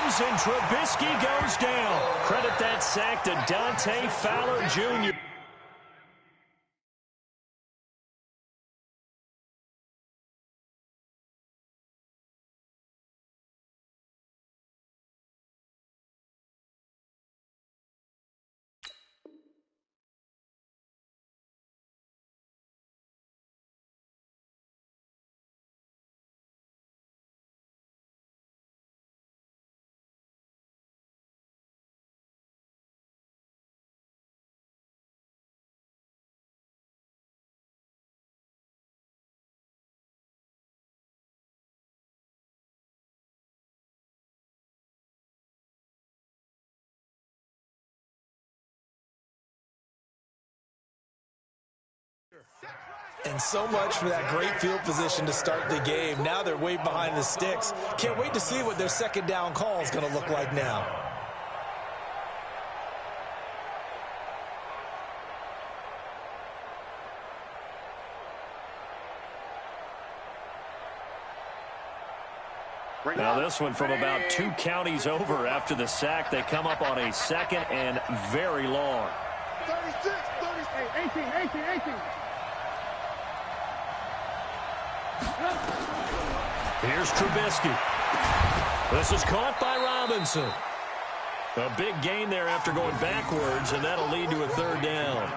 throws, and Trubisky goes down. Credit that sack to Dante Fowler Jr. And so much for that great field position to start the game. Now they're way behind the sticks. Can't wait to see what their second down call is going to look like now. Now this one from about 2 counties over after the sack. They come up on a second and very long. 36, 38, 18. Here's Trubisky. This is caught by Robinson. A big gain there after going backwards, and that'll lead to a third down.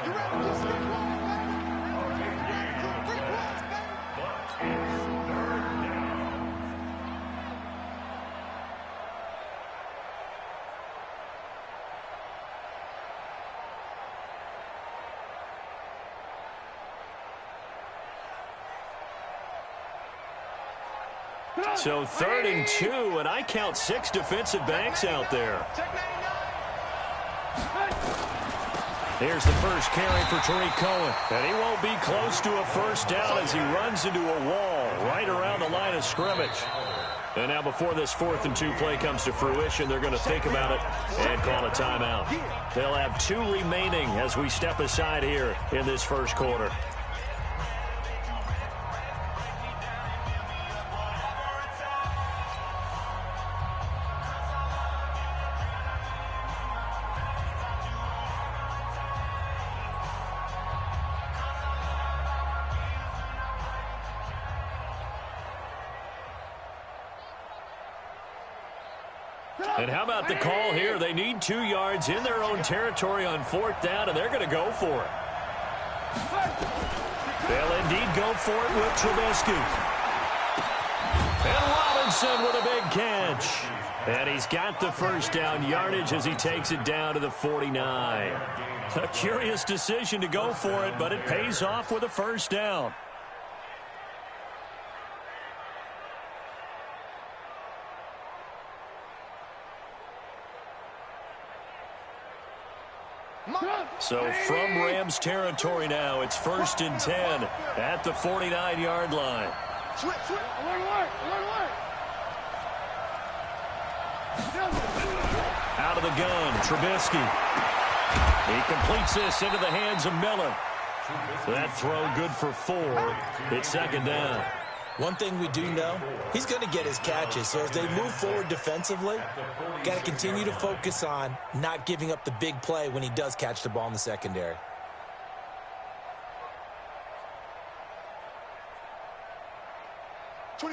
So 3rd and 2, and I count 6 defensive backs out there. Here's the first carry for Tariq Cohen. And he won't be close to a first down as he runs into a wall right around the line of scrimmage. And now before this 4th and 2 play comes to fruition, they're going to think about it and call a timeout. They'll have 2 remaining as we step aside here in this first quarter. And how about the call here? They need 2 yards in their own territory on 4th down, and they're going to go for it. They'll indeed go for it with Trubisky. And Robinson with a big catch. And he's got the first down yardage as he takes it down to the 49. A curious decision to go for it, but it pays off with a first down. So from Rams territory now, it's 1st and 10 at the 49-yard line. Out of the gun, Trubisky. He completes this into the hands of Miller. That throw good for 4. It's 2nd down. One thing we do know, he's going to get his catches. So as they move forward defensively, got to continue to focus on not giving up the big play when he does catch the ball in the secondary.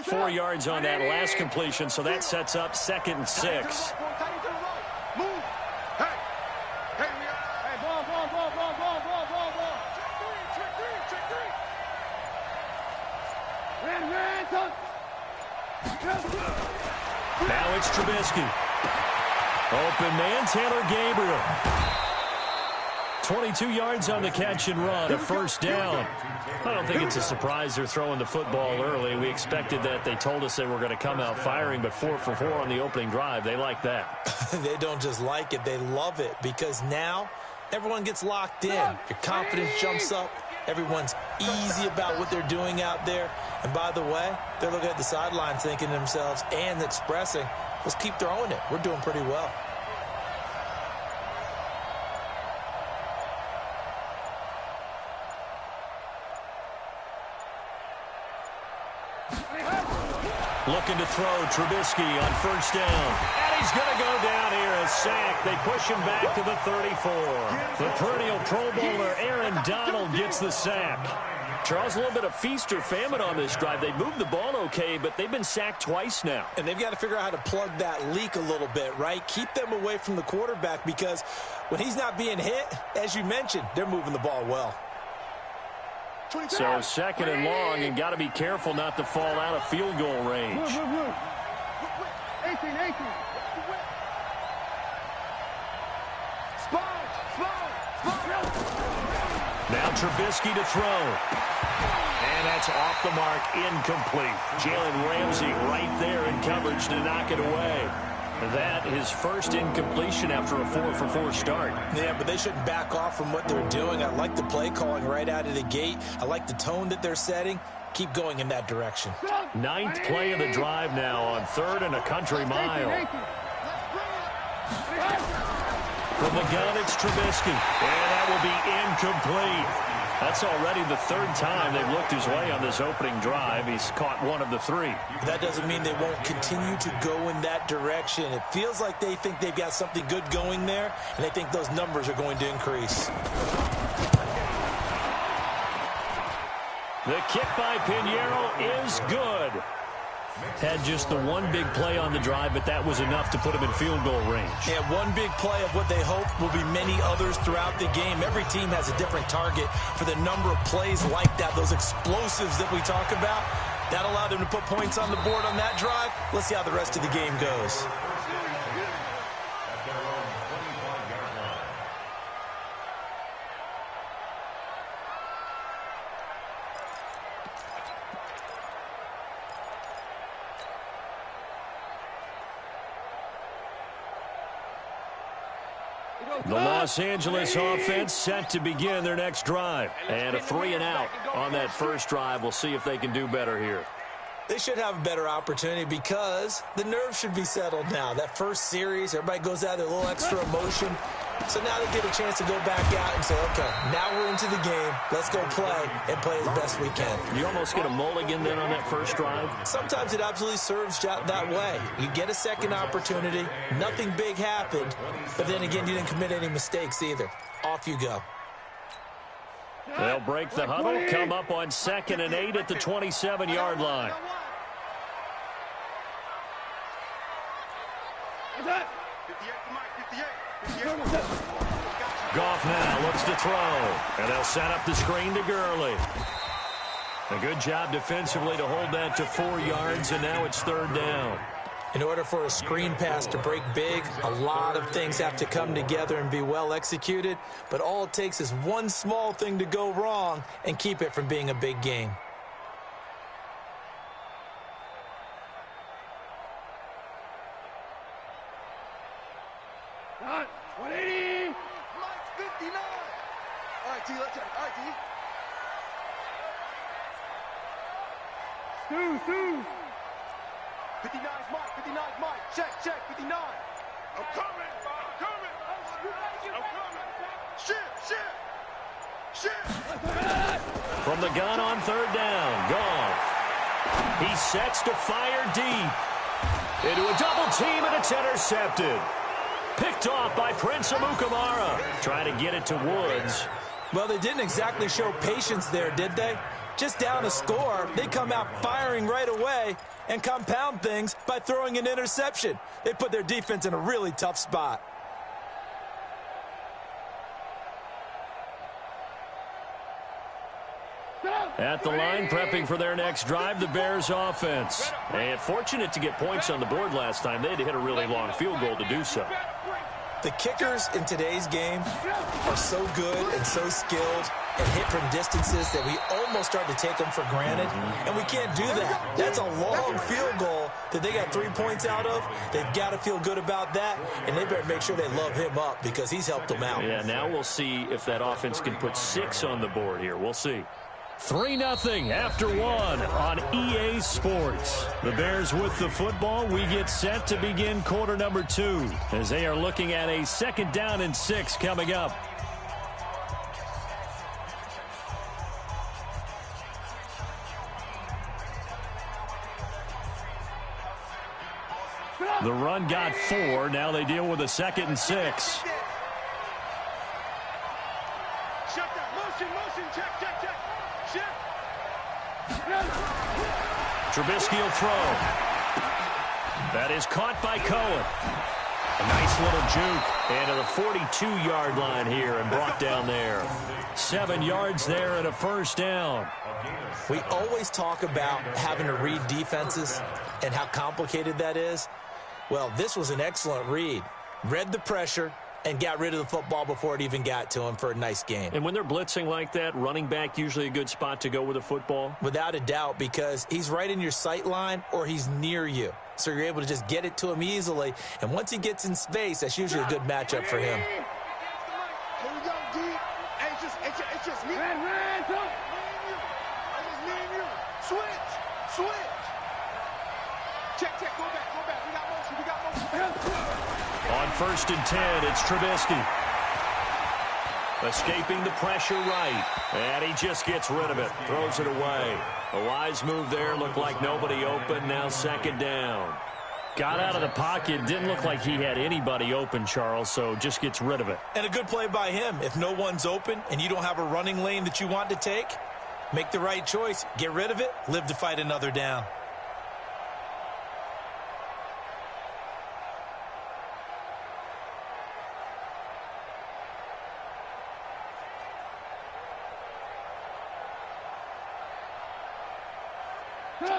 Four yards on that last completion, so that sets up 2nd and 6. Now it's Trubisky. Open man, Taylor Gabriel. 22 yards on the catch and run, a first down. I don't think it's a surprise they're throwing the football early. We expected that. They told us they were going to come out firing, but 4 for 4 on the opening drive. They like that. They don't just like it, they love it, because now everyone gets locked in. Your confidence jumps up. Everyone's easy about what they're doing out there. And by the way, they're looking at the sideline thinking to themselves and expressing, let's keep throwing it. We're doing pretty well. Looking to throw, Trubisky on first down. And he's going to go down here, a sack. They push him back to the 34. The perennial Pro Bowler Aaron Donald gets the sack. Charles, a little bit of feast or famine on this drive. They moved the ball okay, but they've been sacked twice now. And they've got to figure out how to plug that leak a little bit, right? Keep them away from the quarterback, because when he's not being hit, as you mentioned, they're moving the ball well. So second and long, and got to be careful not to fall out of field goal range. 18, 18. Now Trubisky to throw. And that's off the mark, incomplete. Jalen Ramsey right there in coverage to knock it away. That his first incompletion after a 4-for-4 start. Yeah, but they shouldn't back off from what they're doing. I like the play calling right out of the gate. I like the tone that they're setting. Keep going in that direction. Ninth play of the drive now on 3rd and a country mile. From the gun, it's Trubisky. And that will be incomplete. That's already the 3rd time they've looked his way on this opening drive. He's caught one of the 3. That doesn't mean they won't continue to go in that direction. It feels like they think they've got something good going there, and they think those numbers are going to increase. The kick by Pinheiro is good. Had just the one big play on the drive, but that was enough to put him in field goal range. Yeah, one big play of what they hope will be many others throughout the game. Every team has a different target for the number of plays like that, those explosives that we talk about. That allowed them to put points on the board on that drive. Let's see how the rest of the game goes. The Los Angeles offense set to begin their next drive. And a 3-and-out on that first drive. We'll see if they can do better here. They should have a better opportunity because the nerves should be settled now. That first series, everybody goes out there a little extra emotion. So now they get a chance to go back out and say, okay, now we're into the game. Let's go play and play as best we can. You almost get a mulligan then on that first drive? Sometimes it absolutely serves that way. You get a second opportunity. Nothing big happened. But then again, you didn't commit any mistakes either. Off you go. They'll break the huddle, come up on 2nd and 8 at the 27-yard line. Goff now looks to throw, and they'll set up the screen to Gurley. A good job defensively to hold that to 4 yards, and now it's 3rd down. In order for a screen pass to break big, a lot of things have to come together and be well executed, but all it takes is one small thing to go wrong and keep it from being a big game. Stu. 59's Mike. Check. 59. I'm coming. Shit. From the gun on 3rd down, Goff. He sets to fire deep. Into a double team, and it's intercepted. Picked off by Prince Amukamara. Trying to get it to Woods. Well, they didn't exactly show patience there, did they? Just down a score, they come out firing right away and compound things by throwing an interception. They put their defense in a really tough spot. At the line, prepping for their next drive, the Bears offense. And fortunate to get points on the board last time. They had to hit a really long field goal to do so. The kickers in today's game are so good and so skilled and hit from distances that we almost start to take them for granted, and we can't do that. That's a long field goal that they got 3 points out of. They've got to feel good about that, and they better make sure they love him up because he's helped them out. Yeah, now we'll see if that offense can put 6 on the board here. We'll see. 3-0 after 1 on EA Sports. The Bears with the football. We get set to begin quarter number 2 as they are looking at a 2nd down and 6 coming up. The run got 4. Now they deal with a 2nd and 6. Check that. Motion. Check. Check. Trubisky will throw. That is caught by Cohen. A nice little juke. And to the 42-yard line here and brought down there. 7 yards there and a first down. We always talk about having to read defenses and how complicated that is. Well, this was an excellent read. Read the pressure and got rid of the football before it even got to him for a nice gain. And when they're blitzing like that, running back usually a good spot to go with a football? Without a doubt, because he's right in your sight line or he's near you. So you're able to just get it to him easily. And once he gets in space, that's usually a good matchup for him. Here we go, D. Hey, it's just me. Ran, Switch. Check. Go back. We got motion. On 1st and 10, it's Trubisky. Escaping the pressure right. And he just gets rid of it. Throws it away. A wise move there. Looked like nobody open. Now 2nd down. Got out of the pocket. Didn't look like he had anybody open, Charles, so just gets rid of it. And a good play by him. If no one's open and you don't have a running lane that you want to take, make the right choice. Get rid of it. Live to fight another down.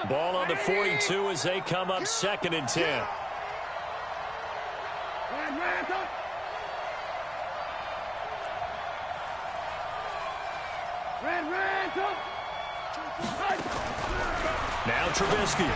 Ball on the 42 as they come up 2nd and 10. Now Trubisky.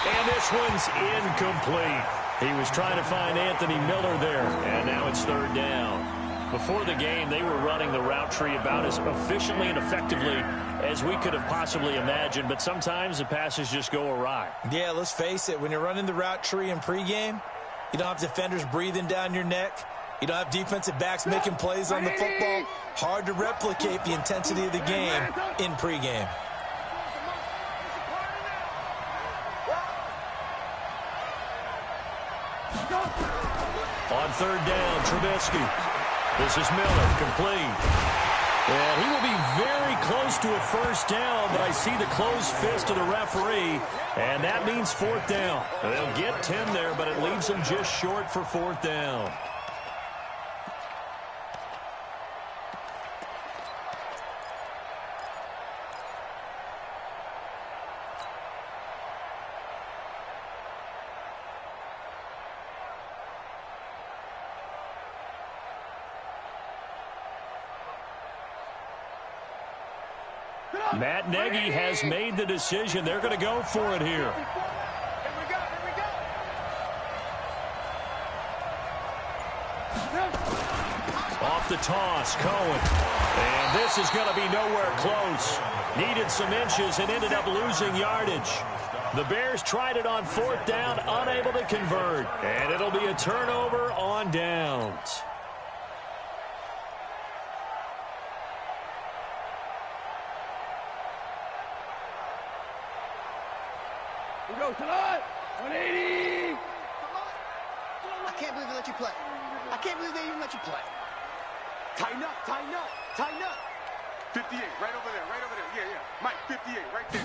And this one's incomplete. He was trying to find Anthony Miller there. And now it's 3rd down. Before the game, they were running the route tree about as efficiently and effectively as we could have possibly imagined, but sometimes the passes just go awry. Yeah, let's face it. When you're running the route tree in pregame, you don't have defenders breathing down your neck. You don't have defensive backs making plays on the football. Hard to replicate the intensity of the game in pregame. On 3rd down, Trubisky. This is Miller, complete. And he will be very close to a first down, but I see the closed fist of the referee, and that means 4th down. They'll get 10 there, but it leaves them just short for 4th down. Matt Nagy has made the decision. They're going to go for it here. Off the toss, Cohen. And this is going to be nowhere close. Needed some inches and ended up losing yardage. The Bears tried it on 4th down, unable to convert. And it'll be a turnover on downs. We go, Talon! 180! I can't believe they let you play. I can't believe they even let you play. Tighten up. 58, right over there. Yeah. Mike, 58, right there.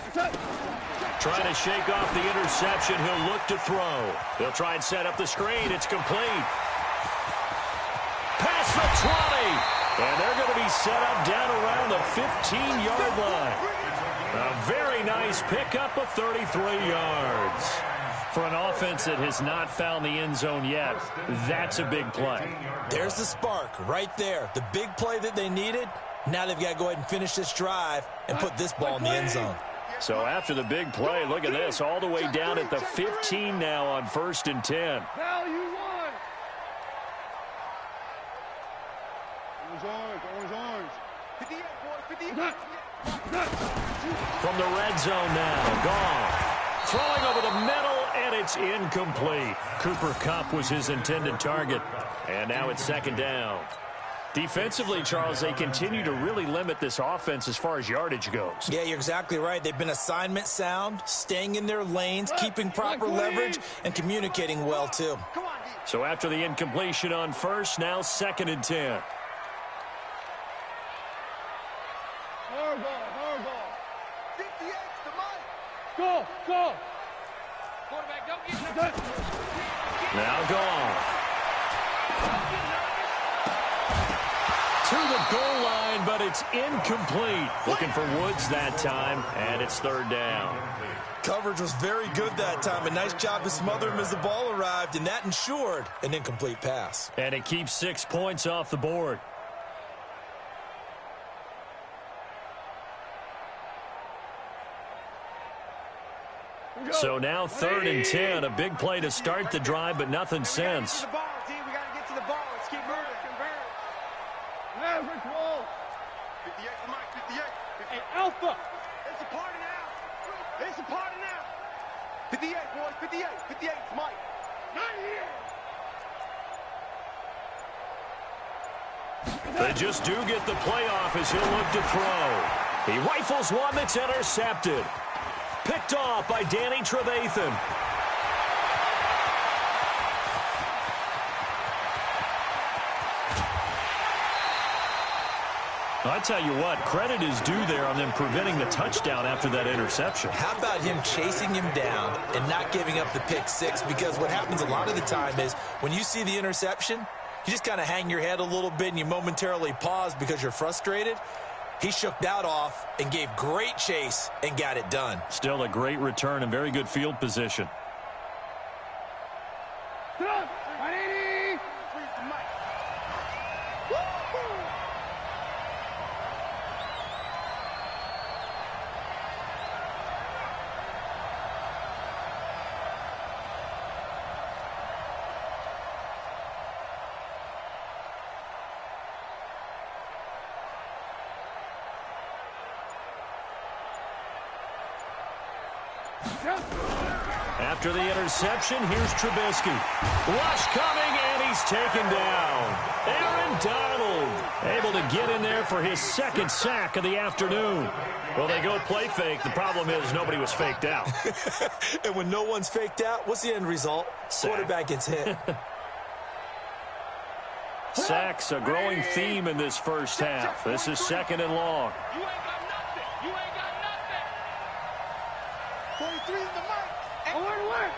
Trying to shake off the interception. He'll look to throw. They'll try and set up the screen. It's complete. Past the 20. And they're going to be set up down around the 15-yard line. A very nice pickup of 33 yards. For an offense that has not found the end zone yet, that's a big play. There's the spark right there. The big play that they needed. Now they've got to go ahead and finish this drive and put this ball in the end zone. So after the big play, look at this. All the way down at the 15 now on 1st and 10. Now you won. Orange. 58, boy, 58. From the red zone now, Goff. Throwing over the middle, and it's incomplete. Cooper Kupp was his intended target. And now it's 2nd down. Defensively, Charles, they continue to really limit this offense as far as yardage goes. Yeah, you're exactly right. They've been assignment sound, staying in their lanes, keeping proper leverage, and communicating well, too. So after the incompletion on first, now 2nd and 10. Hard ball. 58's the mic. Go. Quarterback, don't get nervous. Now go off. To the goal line, but it's incomplete. Looking for Woods that time, and it's 3rd down. Coverage was very good that time. A nice job to smother him as the ball arrived, and that ensured an incomplete pass. And it keeps 6 points off the board. So now 3rd and 10. A big play to start the drive, but nothing since. We got to get to the ball. Let's keep moving. Average wall. 58 the mic. 58. Hey, Alpha. It's a party now. 58, boys. 58. 58's Mike. Not here. They just do get the playoff as he'll look to throw. He rifles one that's intercepted. Picked off by Danny Trevathan. I tell you what, credit is due there on them preventing the touchdown after that interception. How about him chasing him down and not giving up the pick six? Because what happens a lot of the time is when you see the interception, you just kind of hang your head a little bit and you momentarily pause because you're frustrated. He shook that off and gave great chase and got it done. Still a great return and very good field position. After the interception, here's Trubisky. Rush coming, and he's taken down. Aaron Donald able to get in there for his 2nd sack of the afternoon. Well, they go play fake. The problem is nobody was faked out. And when no one's faked out, what's the end result? Sack. Quarterback gets hit. Sacks, a growing theme in this first half. This is 2nd and long. You ain't got nothing. 43 in the mic. Alert.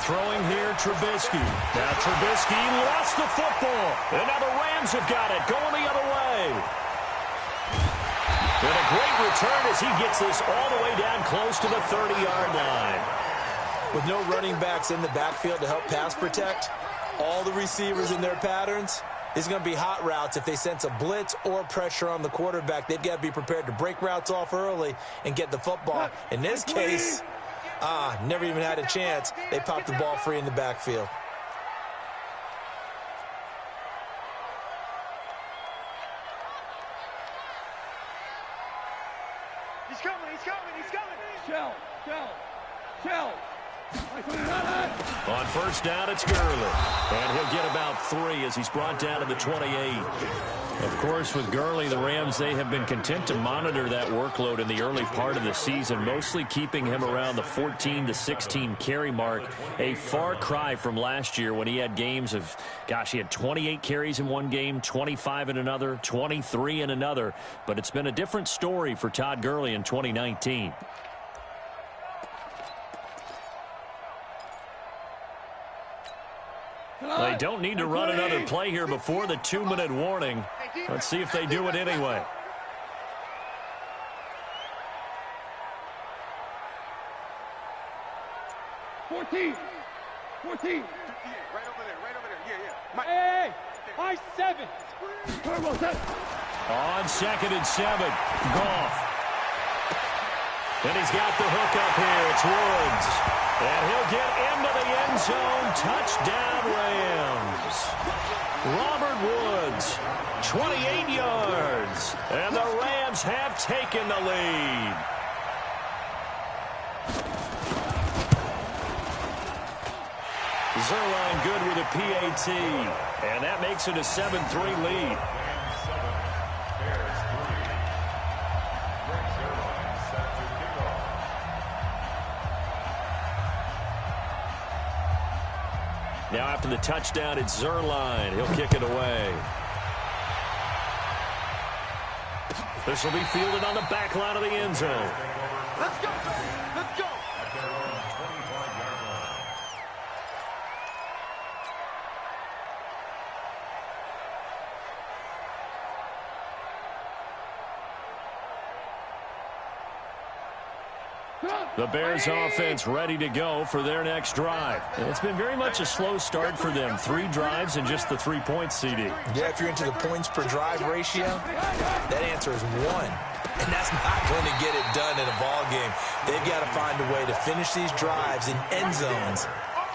Throwing here, Trubisky. Now Trubisky lost the football. And now the Rams have got it, going the other way. And a great return as he gets this all the way down close to the 30-yard line. With no running backs in the backfield to help pass protect, all the receivers in their patterns, it's going to be hot routes. If they sense a blitz or pressure on the quarterback, they've got to be prepared to break routes off early and get the football. In this case, never even had a chance. They popped the ball free in the backfield. He's coming. Shell. On first down, it's Gurley. And he'll get about 3 as he's brought down to the 28. Of course, with Gurley, the Rams, they have been content to monitor that workload in the early part of the season, mostly keeping him around the 14 to 16 carry mark. A far cry from last year when he had games of, he had 28 carries in one game, 25 in another, 23 in another. But it's been a different story for Todd Gurley in 2019. They don't need to run another play here before the 2-minute warning. Let's see if they do it anyway. Fourteen. Right over there. Yeah. Hey, high 7. On 2nd and 7, Goff. And he's got the hook up here. It's Woods. And he'll get into the end zone. Touchdown, Rams. Robert Woods, 28 yards. And the Rams have taken the lead. Zerline good with a PAT. And that makes it a 7-3 lead. Now after the touchdown, it's Zerline. He'll kick it away. This will be fielded on the back line of the end zone. Let's go. Let's go. The Bears offense ready to go for their next drive. And it's been very much a slow start for them. 3 drives and just the 3 points, CD. Yeah, if you're into the points per drive ratio, that answer is 1. And that's not going to get it done in a ball game. They've got to find a way to finish these drives in end zones,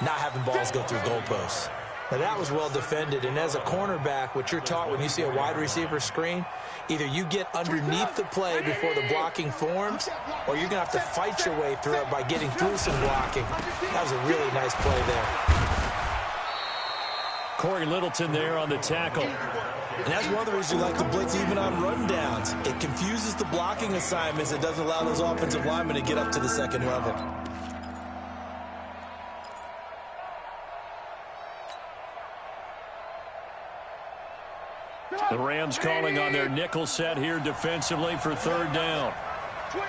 not having balls go through goalposts. Now, that was well defended, and as a cornerback, what you're taught when you see a wide receiver screen, either you get underneath the play before the blocking forms, or you're going to have to fight your way through it by getting through some blocking. That was a really nice play there. Corey Littleton there on the tackle. And that's one of the reasons you like the blitz even on rundowns. It confuses the blocking assignments. It doesn't allow those offensive linemen to get up to the second level. The Rams calling on their nickel set here defensively for 3rd down. 25,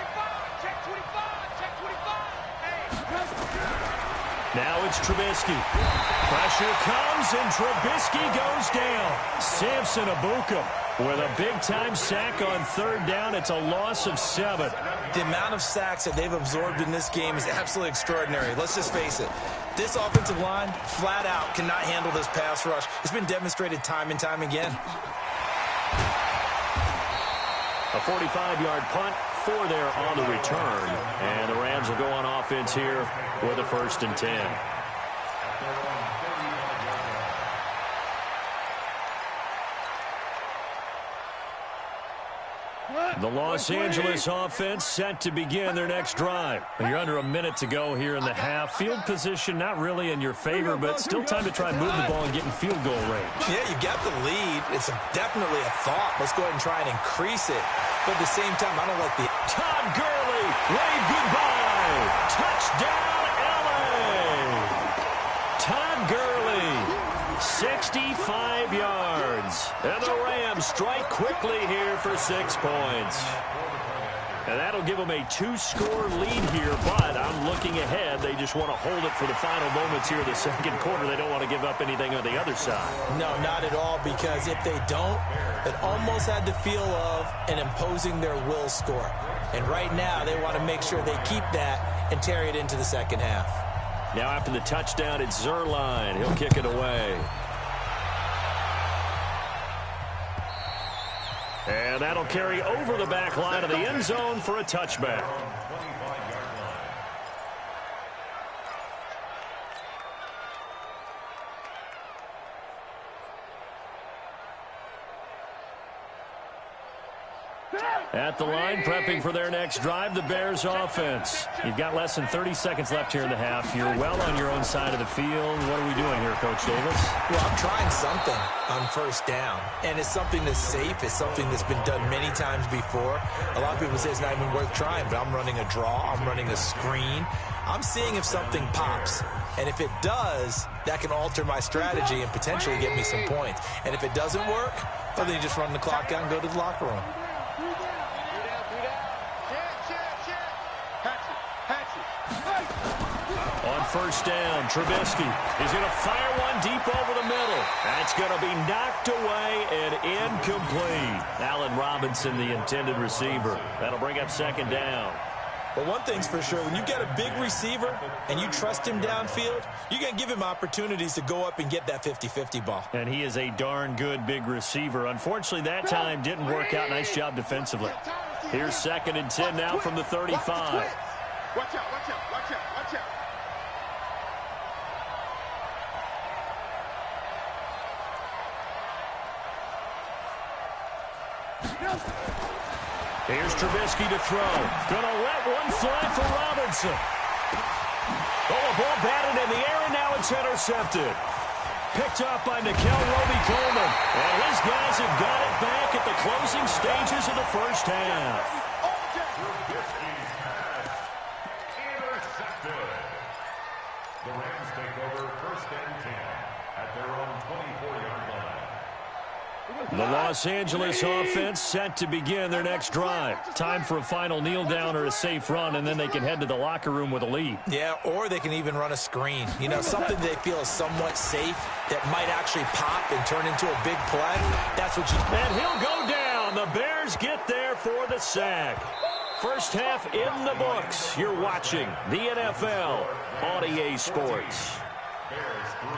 check 25, check 25. Now it's Trubisky. Pressure comes, and Trubisky goes down. Samson Abuka with a big-time sack on 3rd down. It's a loss of 7. The amount of sacks that they've absorbed in this game is absolutely extraordinary. Let's just face it. This offensive line, flat out, cannot handle this pass rush. It's been demonstrated time and time again. A 45-yard punt for there on the return. And the Rams will go on offense here with a 1st and 10. The Los Angeles offense set to begin their next drive. You're under a minute to go here in the half. Field position not really in your favor, but still time to try and move the ball and get in field goal range. Yeah, you got the lead. It's definitely a thought. Let's go ahead and try and increase it. But at the same time, I don't like the... Todd Gurley, wave goodbye. Touchdown, LA. Todd Gurley, 65 yards. And the Rams strike quickly here for 6 points. And that'll give them a 2-score lead here, but I'm looking ahead. They just want to hold it for the final moments here of the 2nd quarter. They don't want to give up anything on the other side. No, not at all, because if they don't, it almost had the feel of an imposing their will score. And right now, they want to make sure they keep that and carry it into the 2nd half. Now after the touchdown, it's Zerline. He'll kick it away. And that'll carry over the back line of the end zone for a touchback. At the line, prepping for their next drive, the Bears offense. You've got less than 30 seconds left here in the half. You're well on your own side of the field. What are we doing here, Coach Davis? Well, I'm trying something on 1st down, and it's something that's safe. It's something that's been done many times before. A lot of people say it's not even worth trying, but I'm running a draw. I'm running a screen. I'm seeing if something pops. And if it does, that can alter my strategy and potentially get me some points. And if it doesn't work, well, then you just run the clock out and go to the locker room. On 1st down, Trubisky is going to fire one deep over the middle. That's going to be knocked away and incomplete. Allen Robinson, the intended receiver. That'll bring up 2nd down. But one thing's for sure, when you get a big receiver and you trust him downfield, you're going to give him opportunities to go up and get that 50-50 ball. And he is a darn good big receiver. Unfortunately, that time didn't work out. Nice job defensively. Here's 2nd and 10 now from the 35. Watch out, watch out, watch out, watch out. Here's Trubisky to throw. Gonna let one fly for Robinson. Oh, a ball batted in the air, and now That's intercepted. Picked up by Nikel Roby-Coleman. And his guys have got it back at the closing stages of the first half. Intercepted. The Rams take over 1st and 10 at their own 24-yard line. The Los Angeles offense set to begin their next drive. Time for a final kneel down or a safe run, and then they can head to the locker room with a lead. Yeah, or they can even run a screen. You know, something they feel is somewhat safe that might actually pop and turn into a big play. That's what you... And he'll go down. The Bears get there for the sack. First half in the books. You're watching the NFL on EA Sports. Bears 3.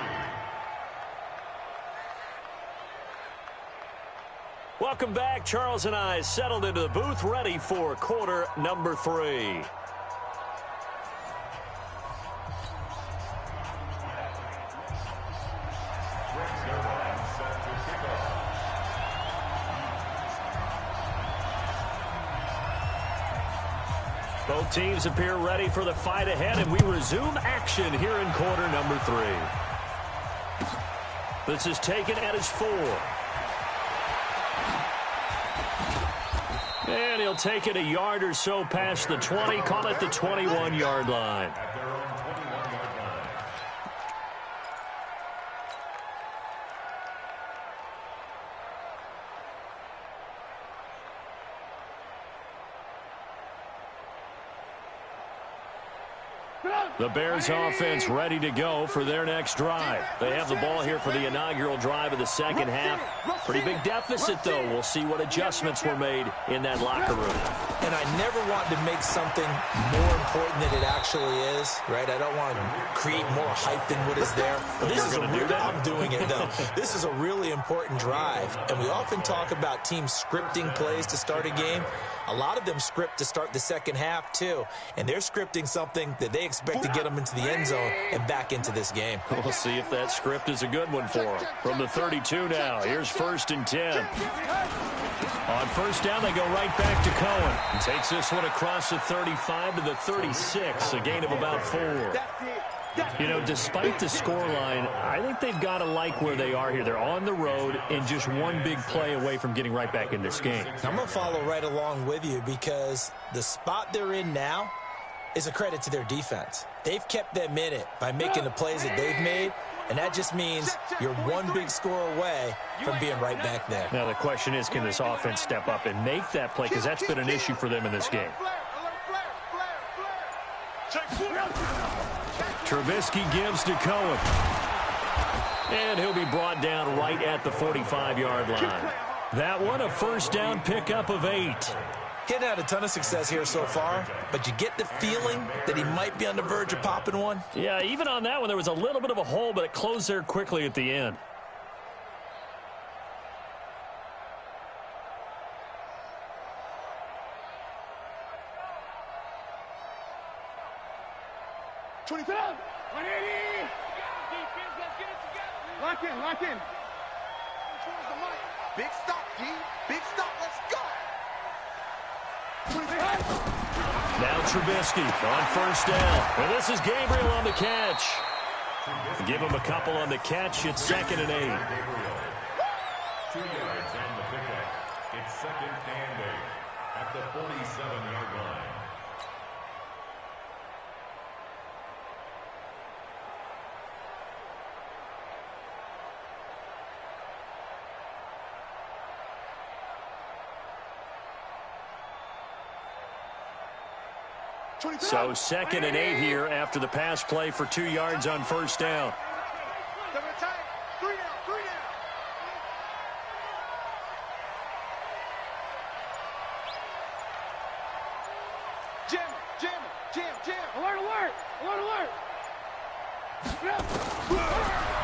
Welcome back. Charles and I settled into the booth, ready for quarter number 3. Both teams appear ready for the fight ahead, and we resume action here in quarter number 3. This is taken at his 4. And he'll take it a yard or so past the 20, call it the 21-yard line. At their own 21-yard line. The Bears offense ready to go for their next drive. They have the ball here for the inaugural drive of the second half. Pretty big deficit, though. We'll see what adjustments were made in that locker room. And I never want to make something more important than it actually is, right? I don't want to create more hype than what is there. This is I'm doing it, though. This is a really important drive. And we often talk about teams scripting plays to start a game. A lot of them script to start the second half, too. And they're scripting something that they expect to get them into the end zone and back into this game. We'll see if that script is a good one for them. From the 32 now, here's 1st and 10. On first down, they go right back to Cohen. He takes this one across the 35 to the 36, a gain of about 4. You know, despite the scoreline, I think they've got to like where they are here. They're on the road and just one big play away from getting right back in this game. I'm going to follow right along with you because the spot they're in now is a credit to their defense. They've kept them in it by making the plays that they've made, and that just means you're one big score away from being right back there. Now, the question is, can this offense step up and make that play? Because that's been an issue for them in this game. Trubisky gives to Cohen. And he'll be brought down right at the 45-yard line. That one, a first down pickup of 8. He hadn't had a ton of success here so far, but you get the feeling that he might be on the verge of popping one. Yeah, even on that one, there was a little bit of a hole, but it closed there quickly at the end. Lock in, lock in. Big stop, D. Big stop, let's go. Now Trubisky on first down. And this is Gabriel on the catch. Give him a couple on the catch. It's 2nd and 8. 2 yards on the pickup. It's 2nd and 8 at the 47-yard line. So 2nd and 8 here after the pass play for 2 yards on first down. 3 down, 3 down. Jam. Alert.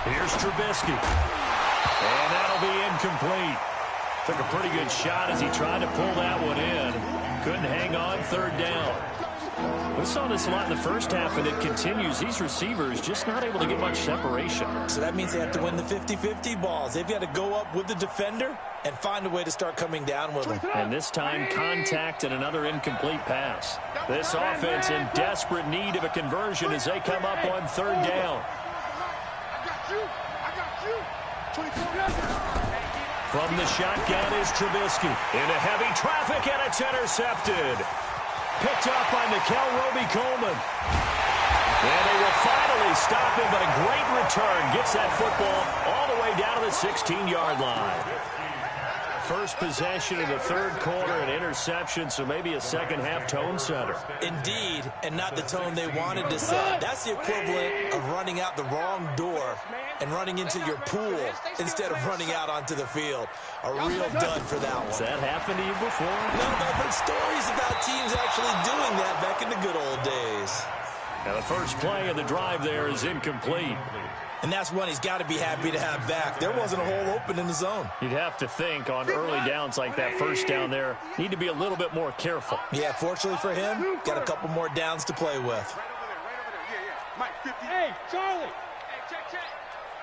Here's Trubisky. And that'll be incomplete. Took a pretty good shot as he tried to pull that one in. Couldn't hang on, 3rd down. We saw this a lot in the first half, and it continues. These receivers just not able to get much separation. So that means they have to win the 50-50 balls. They've got to go up with the defender and find a way to start coming down with them. And this time, contact and another incomplete pass. This offense in desperate need of a conversion as they come up on 3rd down. you. I got you. 24. From the shotgun is Trubisky. Into heavy traffic, and it's intercepted. Picked up by Nickel Roby-Coleman. And they will finally stop him, but a great return gets that football all the way down to the 16-yard line. First possession of the third quarter, an interception, so maybe a second-half tone setter. Indeed, and not the tone they wanted to set. That's the equivalent of running out the wrong door and running into your pool instead of running out onto the field. A real dud for that one. Has that happened to you before? No, but I've heard stories about teams actually doing that back in the good old days. Now the first play of the drive there is incomplete. And that's one he's got to be happy to have back. There wasn't a hole open in the zone. You'd have to think on early downs like that first down there, need to be a little bit more careful. Yeah, fortunately for him, got a couple more downs to play with. Right over there. Yeah. Mike, 50. Hey, Charlie. Hey, check.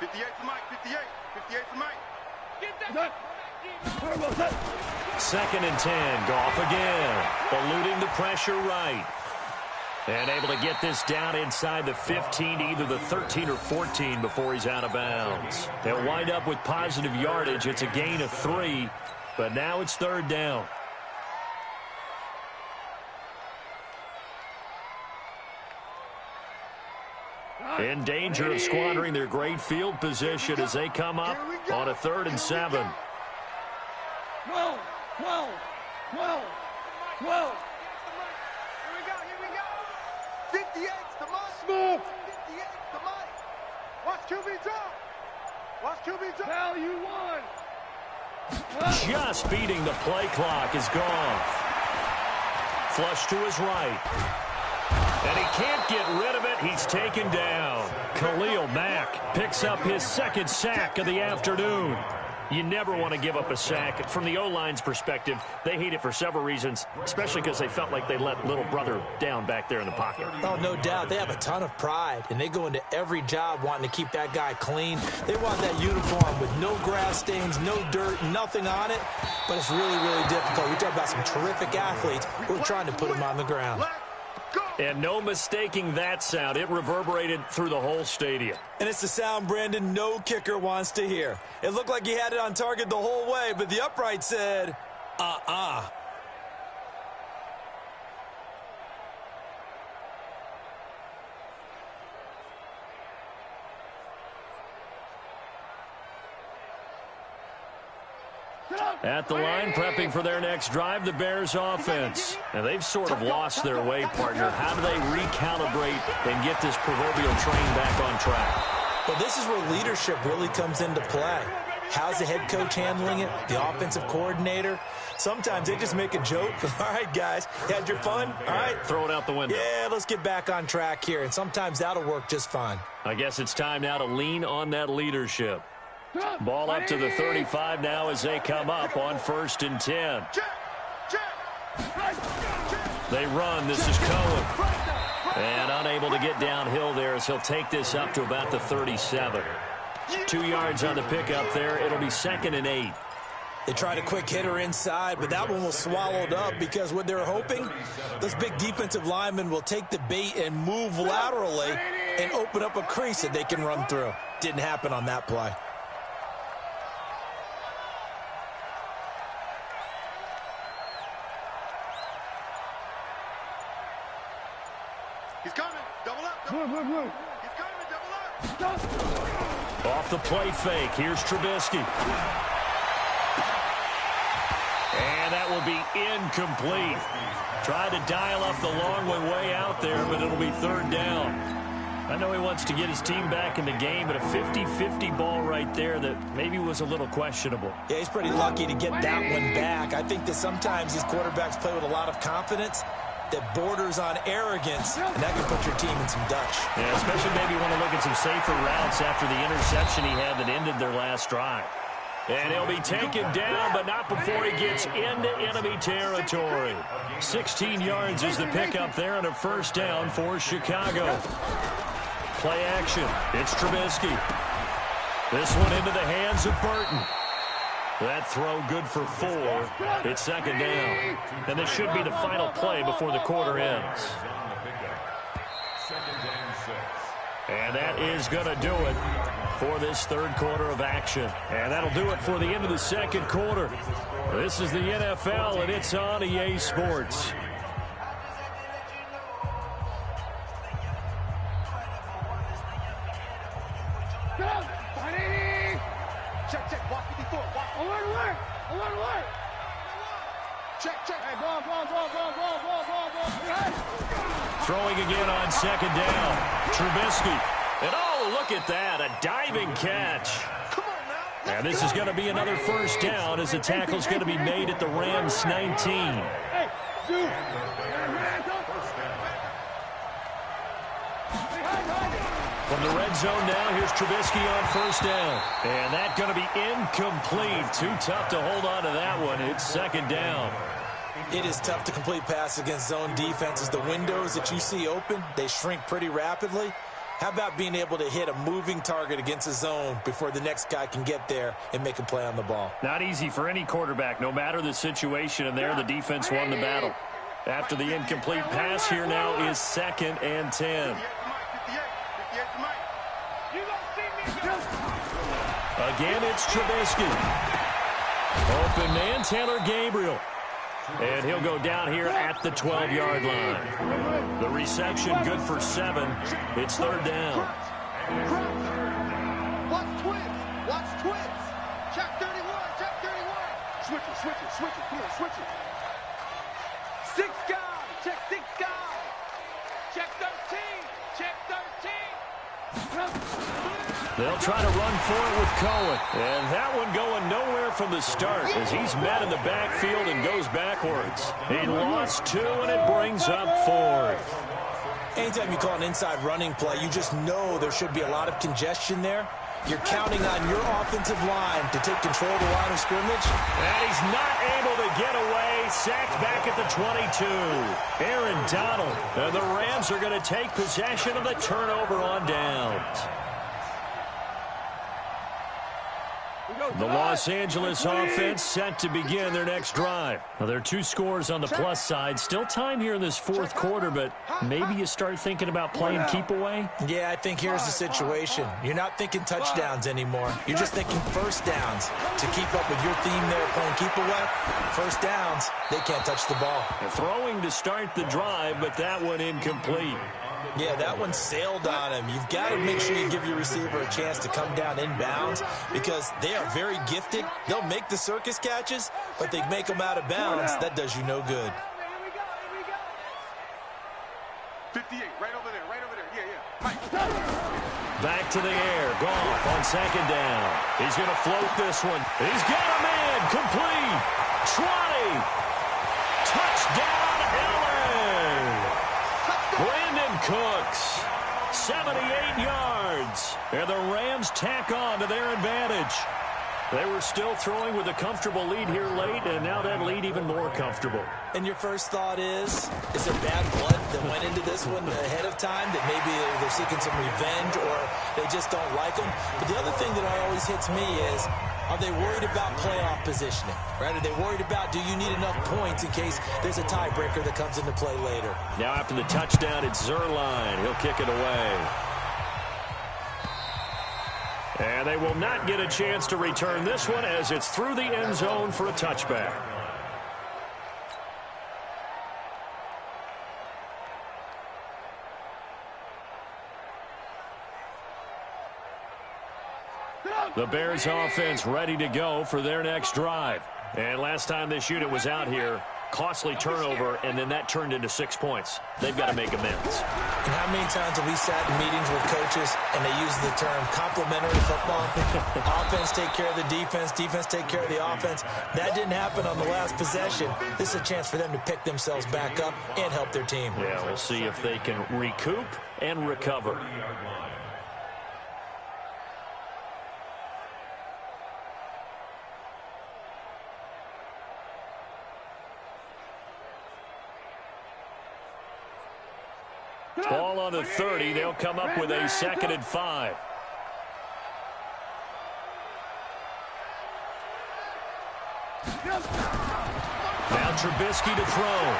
58 for Mike, 58. 58 for Mike. Get that. Second and 10, Goff again. Eluding the pressure right. And able to get this down inside the 15 to either the 13 or 14 before he's out of bounds. They'll wind up with positive yardage. It's a gain of 3, but now it's third down. In danger of squandering their great field position as they come up on a 3rd and 7. 12. Here we go. 58's the Mike. Smooth. 58's the Mike. Watch QB drop. Hell, you won. Just beating the play clock is gone. Flush to his right. And he can't get rid of it. He's taken down. Khalil Mack picks up his second sack of the afternoon. You never want to give up a sack. From the O-line's perspective, they hate it for several reasons, especially because they felt like they let little brother down back there in the pocket. Oh, no doubt. They have a ton of pride, and they go into every job wanting to keep that guy clean. They want that uniform with no grass stains, no dirt, nothing on it, but it's really, really difficult. We talk about some terrific athletes who are trying to put him on the ground. And no mistaking that sound. It reverberated through the whole stadium. And it's the sound, Brandon, no kicker wants to hear. It looked like he had it on target the whole way, but the upright said, At the line, prepping for their next drive, the Bears offense. Now, they've sort of lost their way, partner. How do they recalibrate and get this proverbial train back on track? Well, this is where leadership really comes into play. How's the head coach handling it? The offensive coordinator? Sometimes they just make a joke. All right, guys, you had your fun? All right. Throw it out the window. Yeah, let's get back on track here. And sometimes that'll work just fine. I guess it's time now to lean on that leadership. Ball up to the 35 now as they come up on 1st and 10. They run. This is Cohen. And unable to get downhill there as he'll take this up to about the 37. 2 yards on the pickup there. It'll be 2nd and 8. They tried a quick hitter inside, but that one was swallowed up because what they're hoping, those big defensive linemen will take the bait and move laterally and open up a crease that they can run through. Didn't happen on that play. He's coming. Double up. He's coming. Double up. Off the play fake. Here's Trubisky. And that will be incomplete. Tried to dial up the long one way out there, but it'll be 3rd down. I know he wants to get his team back in the game, but a 50-50 ball right there that maybe was a little questionable. Yeah, he's pretty lucky to get that one back. I think that sometimes these quarterbacks play with a lot of confidence that borders on arrogance, and that can put your team in some Dutch. Yeah, especially maybe want to look at some safer routes after the interception he had that ended their last drive. And he'll be taken down, but not before he gets into enemy territory. 16 yards is the pickup there and a 1st down for Chicago. Play action. It's Trubisky. This one into the hands of Burton. That throw good for 4. It's 2nd down. And this should be the final play before the quarter ends. And that is going to do it. for this third quarter of action. And that'll do it for the end of the second quarter. This is the NFL, and it's on EA Sports. Check. Watch 54. Watch. Alert. Check. Hey, ball. Throwing again on second down. Trubisky. And oh, look at that. A diving catch. Come on now. And this is going to be another first down as the tackle's going to be made at the Rams 19. Hey, dude. From the red zone now, here's Trubisky on first down. And that's going to be incomplete. Too tough to hold on to that one. It's second down. It is tough to complete passes against zone defenses. The windows that you see open, they shrink pretty rapidly. How about being able to hit a moving target against a zone before the next guy can get there and make a play on the ball? Not easy for any quarterback, no matter the situation. And there, the defense won the battle. After the incomplete pass, here now is 2nd and 10. Again, it's Trubisky. Open man, Taylor Gabriel. And he'll go down here at the 12-yard line. The reception good for 7. It's third down. Watch twins. Check 31. Switch it. Come on, switch it. 6 guys. Check 6 guys. Check 13. They'll try to run for it with Cohen. And that one going nowhere from the start as he's met in the backfield and goes backwards. He lost 2, and it brings up 4th. Anytime you call an inside running play, you just know there should be a lot of congestion there. You're counting on your offensive line to take control of the line of scrimmage. And he's not able to get away. Sacked back at the 22. Aaron Donald. And the Rams are going to take possession of the turnover on downs. The Los Angeles offense set to begin their next drive. Now, there are 2 scores on the plus side. Still time here in this fourth quarter, but maybe you start thinking about playing keep away? Yeah, I think here's the situation. You're not thinking touchdowns anymore. You're just thinking first downs. To keep up with your theme there playing keep away, first downs, they can't touch the ball. Throwing to start the drive, but that one incomplete. Yeah, that one sailed on him. You've got to make sure you give your receiver a chance to come down inbounds because they are very gifted. They'll make the circus catches, but they make them out of bounds. That does you no good. 58, right over there. Yeah. Mike. Back to the air. Goff on second down. He's going to float this one. He's got a man. Complete. 20. Touchdown, LA. Brandon Cooks. 78 yards. And the Rams tack on to their advantage. They were still throwing with a comfortable lead here late, and now that lead even more comfortable. And your first thought is there bad blood that went into this one ahead of time, that maybe they're seeking some revenge or they just don't like them? But the other thing that always hits me is, are they worried about playoff positioning? Right? Are they worried about, do you need enough points in case there's a tiebreaker that comes into play later? Now after the touchdown, it's Zerline. He'll kick it away. And they will not get a chance to return this one as it's through the end zone for a touchback. The Bears offense ready to go for their next drive. And last time this unit was out here, costly turnover, and then that turned into 6 points. They've got to make amends. And how many times have we sat in meetings with coaches and they use the term complementary football? Offense take care of the defense, defense take care of the offense. That didn't happen on the last possession. This is a chance for them to pick themselves back up and help their team. Yeah, we'll see if they can recoup and recover. Ball on the 30. They'll come up with a 2nd and 5. Now Trubisky to throw.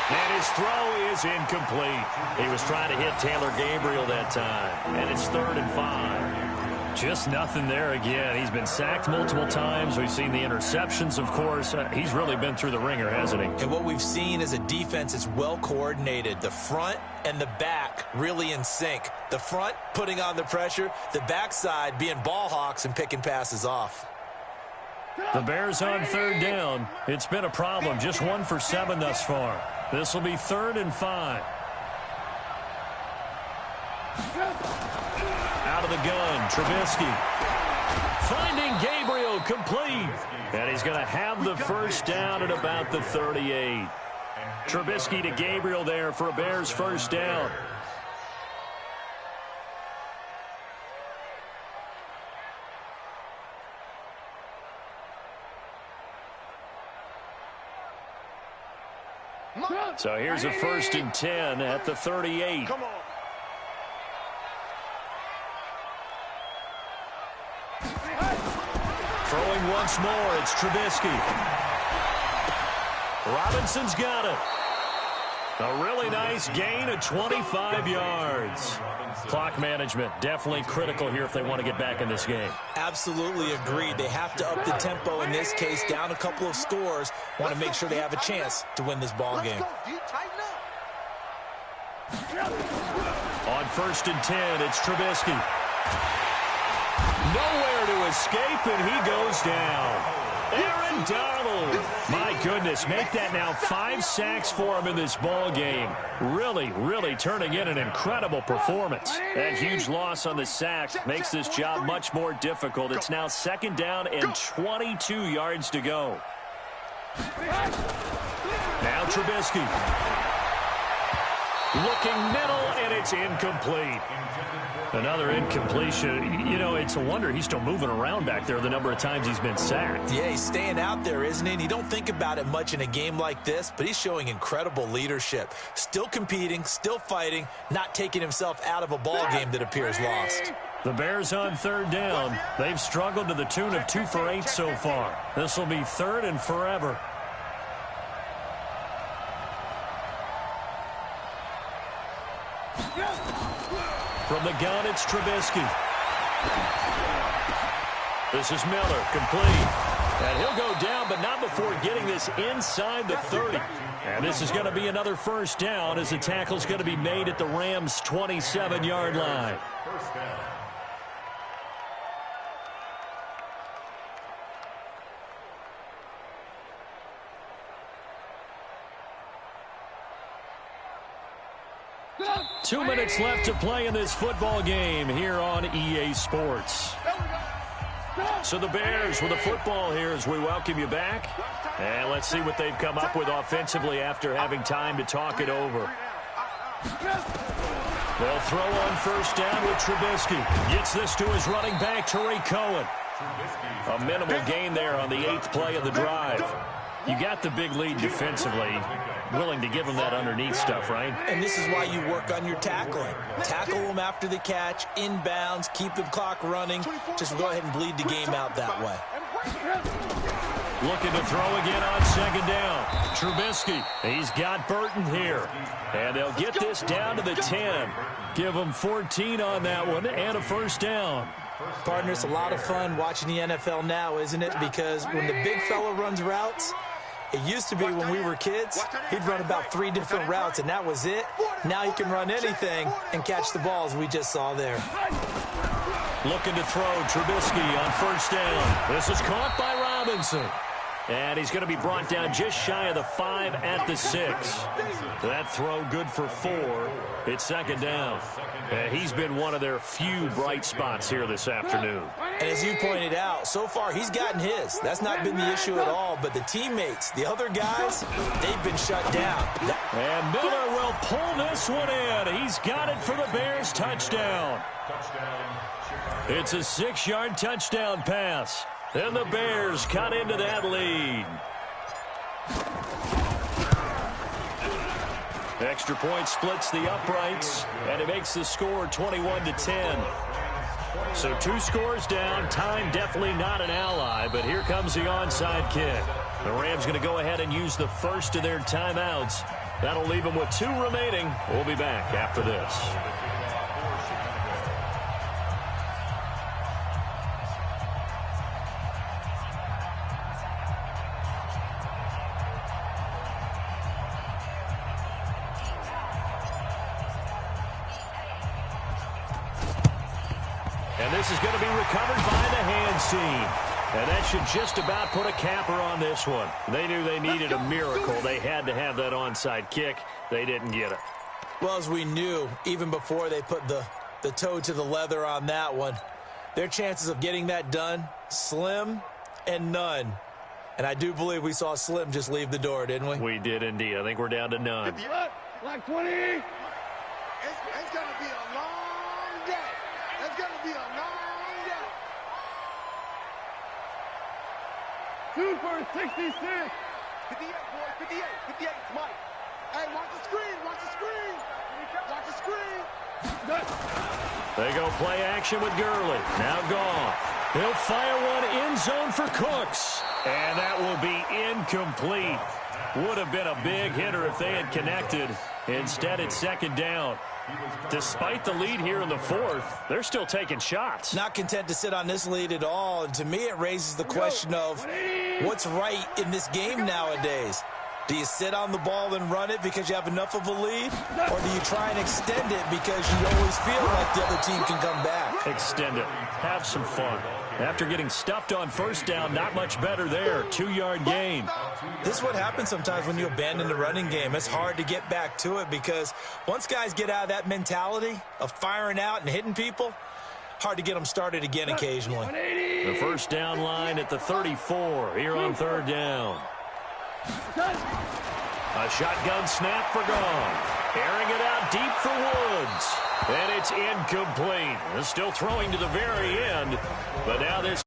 And his throw is incomplete. He was trying to hit Taylor Gabriel that time. And it's 3rd and 5. Just nothing there again. He's been sacked multiple times. We've seen the interceptions, of course. He's really been through the ringer, hasn't he? And what we've seen is a defense that's well coordinated. The front and the back really in sync. The front putting on the pressure, the backside being ball hawks and picking passes off. The Bears on third down. It's been a problem. Just 1 for 7 thus far. This will be 3rd and 5. Out of the gun, Trubisky. Finding Gabriel, complete. And he's going to have the first down at about the 38. Trubisky to Gabriel there for a Bears first down. So here's a 1st and 10 at the 38. Come on. Throwing once more, it's Trubisky. Robinson's got it. A really nice gain of 25 yards. Clock management definitely critical here if they want to get back in this game. Absolutely agreed. They have to up the tempo in this case, down a couple of scores. Want to make sure they have a chance to win this ball game. On 1st and 10, it's Trubisky. Nowhere to escape, and he goes down. Aaron Donald. My goodness, make that now 5 sacks for him in this ball game. Really, really turning in an incredible performance. That huge loss on the sack makes this job much more difficult. It's now 2nd down and 22 yards to go. Now Trubisky. Looking middle, and it's incomplete. Another incompletion. You know, it's a wonder he's still moving around back there the number of times he's been sacked. Yeah, he's staying out there, isn't he? And you don't think about it much in a game like this, but he's showing incredible leadership. Still competing, still fighting, not taking himself out of a ball game that appears lost. The Bears on 3rd down. They've struggled to the tune of 2 for 8 so far. This will be 3rd and forever. From the gun, it's Trubisky. This is Miller, complete. And he'll go down, but not before getting this inside the 30. And this is going to be another first down as the tackle's going to be made at the Rams' 27-yard line. First down. Two minutes left to play in this football game here on EA Sports. So the Bears with the football here as we welcome you back. And let's see what they've come up with offensively after having time to talk it over. They'll throw on first down with Trubisky. Gets this to his running back, Tariq Cohen. A minimal gain there on the 8th play of the drive. You got the big lead defensively. Willing to give them that underneath stuff, right? And this is why you work on your tackling. Tackle them after the catch, inbounds, keep the clock running. Just go ahead and bleed the game out that way. Looking to throw again on 2nd down. Trubisky, he's got Burton here. And they'll get this down to the 10. Give them 14 on that one and a first down. Partner, it's a lot of fun watching the NFL now, isn't it? Because when the big fella runs routes, it used to be when we were kids, he'd run about 3 different routes, and that was it. Now he can run anything and catch the balls we just saw there. Looking to throw, Trubisky on first down. This is caught by Robinson. And he's going to be brought down just shy of the 5 at the 6. That throw good for 4. It's 2nd down. He's been one of their few bright spots here this afternoon. And as you pointed out, so far he's gotten his. That's not been the issue at all. But the teammates, the other guys, they've been shut down. And Miller will pull this one in. He's got it for the Bears touchdown. It's a 6-yard touchdown pass. And the Bears cut into that lead. Extra point splits the uprights, and it makes the score 21-10. So 2 scores down. Time definitely not an ally, but here comes the onside kick. The Rams going to go ahead and use the first of their timeouts. That'll leave them with 2 remaining. We'll be back after this. And this is going to be recovered by the hands team. And that should just about put a capper on this one. They knew they needed a miracle. They had to have that onside kick. They didn't get it. Well, as we knew, even before they put the toe to the leather on that one, their chances of getting that done, slim and none. And I do believe we saw Slim just leave the door, didn't we? We did indeed. I think we're down to none. Like 20. It's going to be a long day. It's going to be a long day. 2 for 66. 58, boy. 58. 58. It's Mike. Hey, watch the screen. Watch the screen. Watch the screen. They go play action with Gurley. Now Goff. He'll fire one end zone for Cooks. And that will be incomplete. Would have been a big hitter if they had connected. Instead, it's second down. Despite the lead here in the fourth, they're still taking shots. Not content to sit on this lead at all. And to me, it raises the question of what's right in this game nowadays. Do you sit on the ball and run it because you have enough of a lead? Or do you try and extend it because you always feel like the other team can come back? Extend it. Have some fun. After getting stuffed on first down, not much better there. 2-yard gain. This is what happens sometimes when you abandon the running game. It's hard to get back to it because once guys get out of that mentality of firing out and hitting people, hard to get them started again occasionally. The first down line at the 34 here on third down. A shotgun snap for Goff. Airing it out deep for Woods. And it's incomplete. Still throwing to the very end. But now this